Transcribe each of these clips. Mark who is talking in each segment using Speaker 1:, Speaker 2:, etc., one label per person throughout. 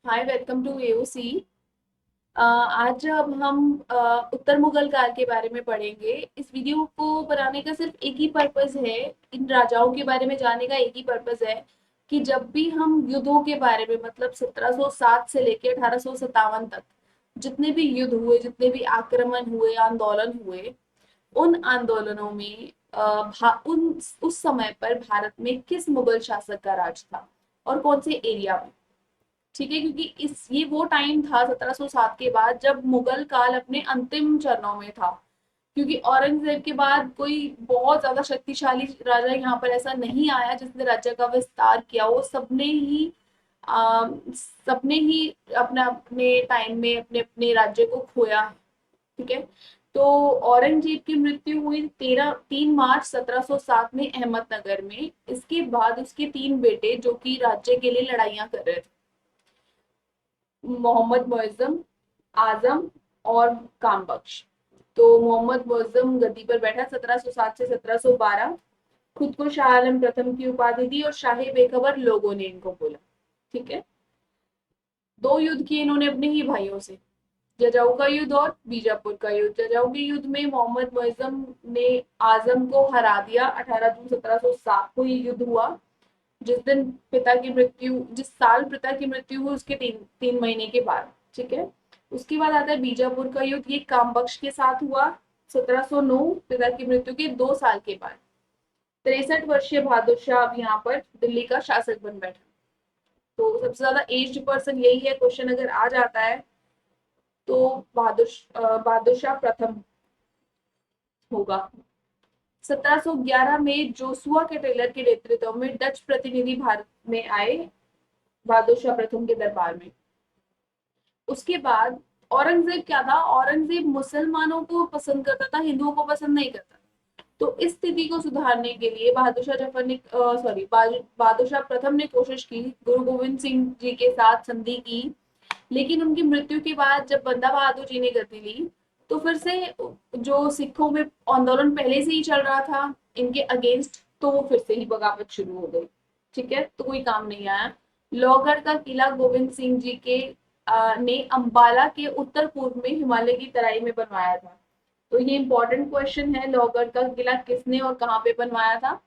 Speaker 1: Hi, welcome to AOC. आज अब हम उत्तर मुगल काल के बारे में पढ़ेंगे। इस वीडियो को बनाने का सिर्फ एक ही पर्पस है। इन राजाओं के बारे में जानने का एक ही पर्पस है कि जब भी हम युद्धों के बारे में, मतलब 1707 से लेकर 1857 तक जितने भी युद्ध हुए, जितने भी आक्रमण हुए, आंदोलन हुए, उन आंदोलनों में उन उस समय पर भारत में किस मुगल शासक का राज था और कौन से एरिया में। ठीक है, क्योंकि इस ये वो टाइम था 1707 के बाद जब मुगल काल अपने अंतिम चरणों में था। क्योंकि औरंगजेब के बाद कोई बहुत ज्यादा शक्तिशाली राजा यहाँ पर ऐसा नहीं आया जिसने राज्य का विस्तार किया। वो सबने ही अपने अपने टाइम में अपने अपने राज्य को खोया। ठीक है। तो औरंगजेब की मृत्यु हुई 3 मार्च 1707 में अहमदनगर में। इसके बाद उसके 3 बेटे जो कि राज्य के लिए लड़ाइयां कर रहे थे, मोहम्मद मुअज्जम, आजम और कामबख्श। तो मोहम्मद मुअज्जम गद्दी पर बैठा 1707 से 1712। खुद को शाह आलम प्रथम की उपाधि दी और शाही बेखबर लोगों ने इनको बोला। ठीक है। 2 युद्ध किए इन्होंने अपने ही भाइयों से, जजाऊ का युद्ध और बीजापुर का युद्ध। जजाऊ के युद्ध में मोहम्मद मुअज्जम ने आजम को हरा दिया। 18 जून 1707 को ये युद्ध हुआ। जिस साल पिता की मृत्यु हुई उसके 3 महीने के बाद। ठीक है। उसके बाद आता है बीजापुर का युद्ध। ये कामबख्श के साथ हुआ 1709, पिता की मृत्यु के 2 साल के बाद। 63 वर्षीय बहादुर शाह अब यहाँ पर दिल्ली का शासक बन बैठा। तो सबसे ज्यादा एज्ड पर्सन यही है। क्वेश्चन अगर आ जाता है तो बहादुर शाह प्रथम होगा। 1711 में जोसुआ के टेलर के नेतृत्व में डच प्रतिनिधि भारत में आए, बहादुर शाह प्रथम के दरबार में। उसके बाद औरंगजेब क्या था? औरंगजेब मुसलमानों को पसंद करता था, हिंदुओं को पसंद नहीं करता। तो इस स्थिति को सुधारने के लिए बहादुर शाह प्रथम ने कोशिश की, गुरु गोविंद सिंह जी के साथ संधि की। लेकिन उनकी मृत्यु के बाद जब बंदा बहादुर जी ने गद्दी ली, तो फिर से जो सिखों में आंदोलन पहले से ही चल रहा था इनके अगेंस्ट, तो वो फिर से ही बगावत शुरू हो गई। ठीक है। तो कोई काम नहीं आया। लोहगढ़ का किला गोविंद सिंह जी ने अंबाला के उत्तर पूर्व में हिमालय की तराई में बनवाया था। तो ये इंपॉर्टेंट क्वेश्चन है, लोहगढ़ का किला किसने और कहाँ पे बनवाया था?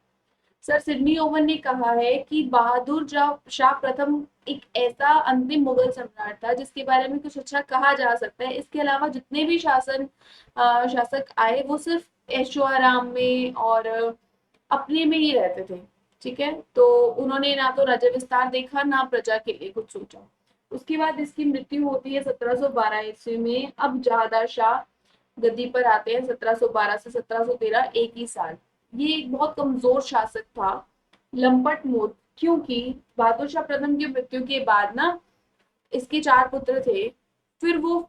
Speaker 1: सर सिडनी ओवन ने कहा है कि बहादुर शाह प्रथम एक ऐसा अंतिम मुगल सम्राट था जिसके बारे में कुछ अच्छा कहा जा सकता है। इसके अलावा जितने भी शासक आए वो सिर्फ ऐशो आराम में और अपने में ही रहते थे। ठीक है। तो उन्होंने ना तो राज्य विस्तार देखा, ना प्रजा के लिए कुछ सोचा। उसके बाद इसकी मृत्यु होती है 1712 ईस्वी में। अब जहादार शाह गद्दी पर आते हैं 1712 से 1713, एक ही साल। ये एक बहुत कमजोर शासक था, लंपट मोड। क्योंकि बहादुर शाह प्रथम की मृत्यु के बाद ना इसके 4 पुत्र थे। फिर वो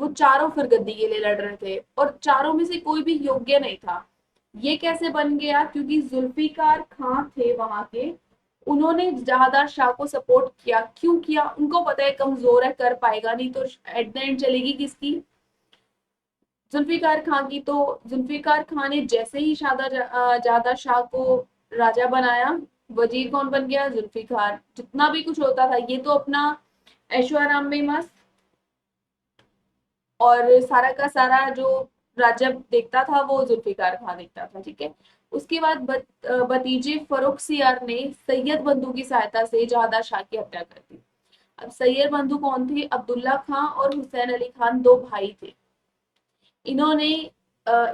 Speaker 1: चारों फिर गद्दी के लिए लड़ रहे थे और चारों में से कोई भी योग्य नहीं था। ये कैसे बन गया? क्योंकि जुल्फिकार खान थे वहां के, उन्होंने जहादार शाह को सपोर्ट किया। क्यों किया? उनको पता है कमजोर है, कर पाएगा नहीं, तो एट द एंड चलेगी किसकी? जुल्फिकार खान की। तो जुल्फिकार खान ने जैसे ही जादा शाह को राजा बनाया, वजीर कौन बन गया? जुल्फिकार। जितना भी कुछ होता था ये तो अपना ऐशो आराम में मस्त, और सारा का सारा जो राज्य देखता था वो जुल्फिकार खान देखता था। ठीक है। उसके बाद भतीजे फर्रुखसियार ने सैयद बंधु की सहायता से जहादार शाह की हत्या कर दी। अब सैयद बंधु कौन थे? अब्दुल्ला खान और हुसैन अली खान, 2 भाई थे। इन्होंने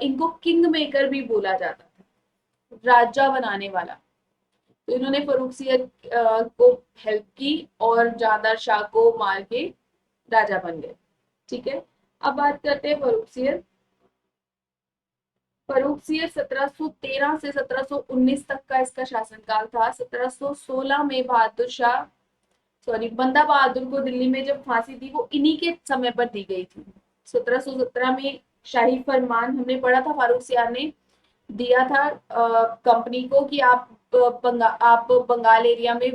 Speaker 1: इनको किंग मेकर भी बोला जाता था, राजा बनाने वाला। तो इन्होंने फर्रुखसियर को हेल्प की और जहादार शाह को मार के राजा बन गए। ठीक है। अब बात करते हैं फर्रुखसियर। फर्रुखसियर 1713 से 1719 तक का इसका शासनकाल था। 1716 में बंदा बहादुर को दिल्ली में जब फांसी दी वो इन्हीं के समय पर दी गई थी। 1717 में शाही फरमान हमने पढ़ा था, फारूक सियार ने दिया था कंपनी को कि आप बंगाल एरिया में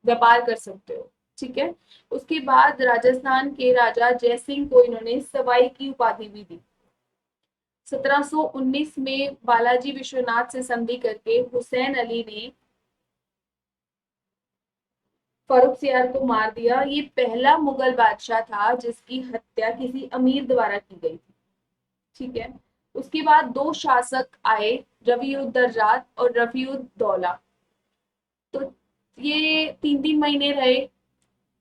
Speaker 1: व्यापार कर सकते हो। ठीक है। उसके बाद राजस्थान के राजा जयसिंह को इन्होंने सवाई की उपाधि भी दी। 1719 में बालाजी विश्वनाथ से संधि करके हुसैन अली ने फर्रुखसियार को मार दिया। ये पहला मुगल बादशाह था जिसकी हत्या किसी अमीर द्वारा की गई थी। ठीक है। उसके बाद दो शासक आए, रवि उद दर्राद और रफी उद दौला। तो ये 3-3 महीने रहे।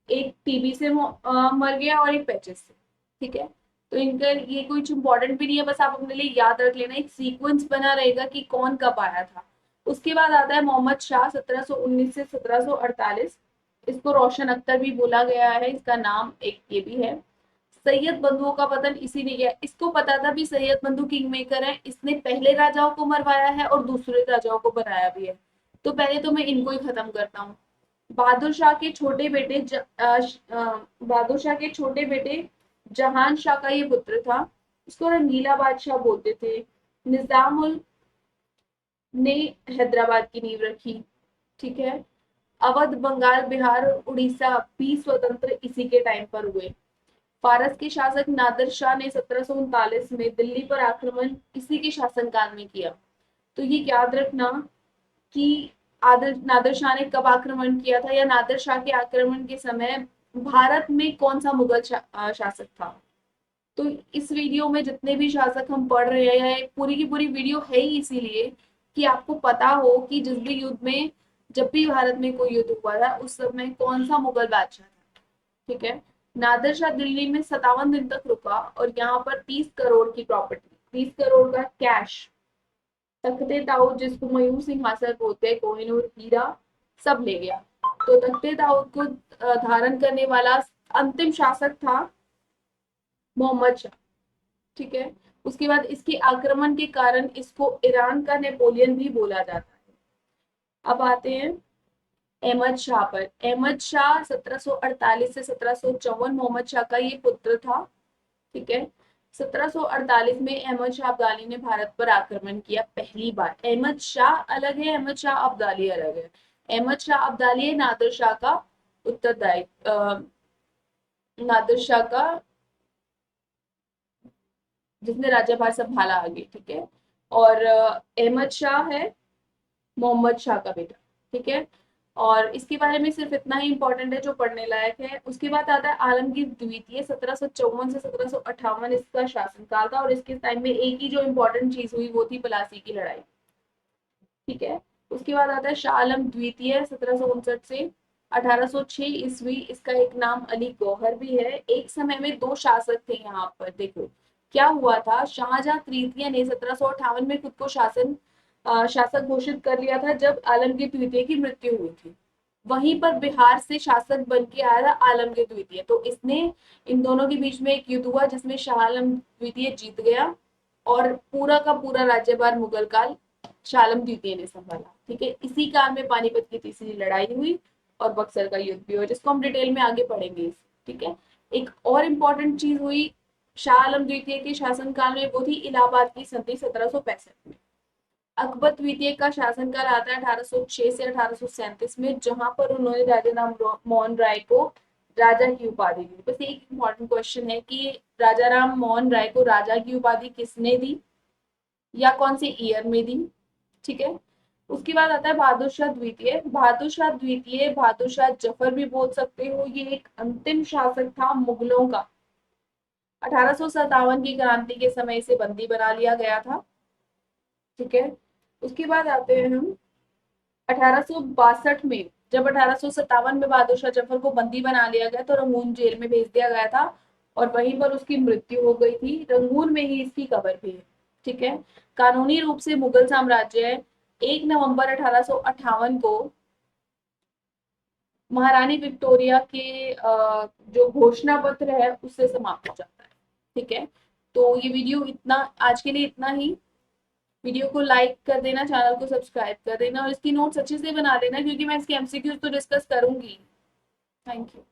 Speaker 1: एक टीबी से मर गया और एक पेचिस से। ठीक है। तो इनका ये कुछ इंपॉर्टेंट भी नहीं है, बस आप अपने लिए याद रख लेना, एक सीक्वेंस बना रहेगा कि कौन कब आया था। उसके बाद आता है मोहम्मद शाह 1719 से 1748। इसको रोशन अख्तर भी बोला गया है, इसका नाम एक ये भी है। सैयद बंधुओं का पतन इसी ने किया। इसको पता था भी सैयद बंधु किंग मेकर है, इसने पहले राजाओं को मरवाया है और दूसरे राजाओं को बनाया भी है। तो पहले तो मैं इनको ही खत्म करता हूँ। बहादुर शाह के छोटे बेटे बहादुर शाह के छोटे बेटे जहान शाह का ये पुत्र था। इसको रंगीला बादशाह बोलते थे। निजामुल ने हैदराबाद की नींव रखी। ठीक है। अवध, बंगाल, बिहार और उड़ीसा भी स्वतंत्र इसी के टाइम पर हुए। फारस के शासक नादिर शाह ने 1739 में दिल्ली पर आक्रमण इसी के शासनकाल में किया। तो ये याद रखना कि आदिल नादिर शाह ने कब आक्रमण किया था, या नादिर शाह के आक्रमण के समय भारत में कौन सा मुगल शासक था। तो इस वीडियो में जितने भी शासक हम पढ़ रहे हैं, या पूरी की पूरी वीडियो है ही इसीलिए कि आपको पता हो कि जिस भी युद्ध में, जब भी भारत में कोई युद्ध हुआ था उस समय कौन सा मुगल बादशाह था। ठीक है। नादिर शाह दिल्ली में 57 दिन तक रुका और यहाँ पर 30 करोड़ की प्रॉपर्टी, 30 करोड़ का कैश, तख्ते दाऊद जिसको मयूर सिंहासन बोलते हैं, कोहिनूर, हीरा, सब ले गया। तो तख्ते दाऊद को धारण करने वाला अंतिम शासक था मोहम्मद शाह। ठीक है। उसके बाद इसके आक्रमण के कारण इसको ईरान का नेपोलियन भी बोला जाता है। अब आते हैं अहमद शाह पर। अहमद शाह 1748 से 1754 मोहम्मद शाह का ये पुत्र था। ठीक है। 1748 में अहमद शाह अब्दाली ने भारत पर आक्रमण किया पहली बार। अहमद शाह अलग है, अहमद शाह अब्दाली अलग है। अहमद शाह अब्दाली है नादिर शाह का उत्तरदायी, नादिर शाह का जिसने राज्यभार संभाला आगे। ठीक है। और अहमद शाह है मोहम्मद शाह का बेटा। ठीक है। और इसके बारे में सिर्फ इतना ही इंपॉर्टेंट है जो पढ़ने लायक है। उसके बाद आता है आलमगीर द्वितीय, 1754 से 1758 इसका शासनकाल था, और इसके टाइम में एक ही जो इम्पोर्टेंट चीज हुई वो थी प्लासी की लड़ाई। ठीक है। उसके बाद आता है शाह आलम द्वितीय, 1759 से 1806 ईस्वी। इसका एक नाम अली गौहर भी है। एक समय में दो शासक थे यहाँ पर। देखो क्या हुआ था, शाहजहां तृतीय ने 1758 में खुद को शासक घोषित कर लिया था जब आलमगीर द्वितीय की मृत्यु हुई थी। वहीं पर बिहार से शासक बन के आया था आलमगीर द्वितीय। तो इसने, इन दोनों के बीच में एक युद्ध हुआ जिसमें शाह आलम द्वितीय जीत गया और पूरा का पूरा राज्यभार मुगल काल शाह आलम द्वितीय ने संभाला। ठीक है। इसी काल में पानीपत की तीसरी लड़ाई हुई और बक्सर का युद्ध भी हुआ, जिसको हम डिटेल में आगे पढ़ेंगे। ठीक है। एक और इम्पोर्टेंट चीज हुई शाह आलम द्वितीय के शासनकाल में, वो थी इलाहाबाद की संधि 1765 में। अकबर द्वितीय का शासनकाल आता है 1806 से 1837 में, जहां पर उन्होंने राजा राम मोहन राय को राजा की उपाधि दी। बस एक इम्पॉर्टेंट क्वेश्चन है कि राजा राम मोहन राय को राजा की उपाधि किसने दी या कौन से ईयर में दी। ठीक है। उसके बाद आता है बहादुर शाह द्वितीय। बहादुर शाह द्वितीय, बहादुर शाह जफर भी बोल सकते हो, ये एक अंतिम शासक था मुगलों का। 1857 की क्रांति के समय इसे बंदी बना लिया गया था। ठीक है। उसके बाद आते हैं हम 1862 में, जब 1857 में बहादुर शाह जफर को बंदी बना लिया गया तो रंगून जेल में भेज दिया गया था और वहीं पर उसकी मृत्यु हो गई थी। रंगून में ही इसकी कब्र भी है। ठीक है। कानूनी रूप से मुगल साम्राज्य 1 नवंबर 1858 को महारानी विक्टोरिया के जो घोषणा पत्र है उससे समाप्त हो जाता है। ठीक है। तो ये वीडियो इतना, आज के लिए इतना ही। वीडियो को लाइक कर देना, चैनल को सब्सक्राइब कर देना और इसकी नोट्स अच्छे से बना लेना क्योंकि मैं इसके एमसीक्यूज तो डिस्कस करूंगी। Thank you.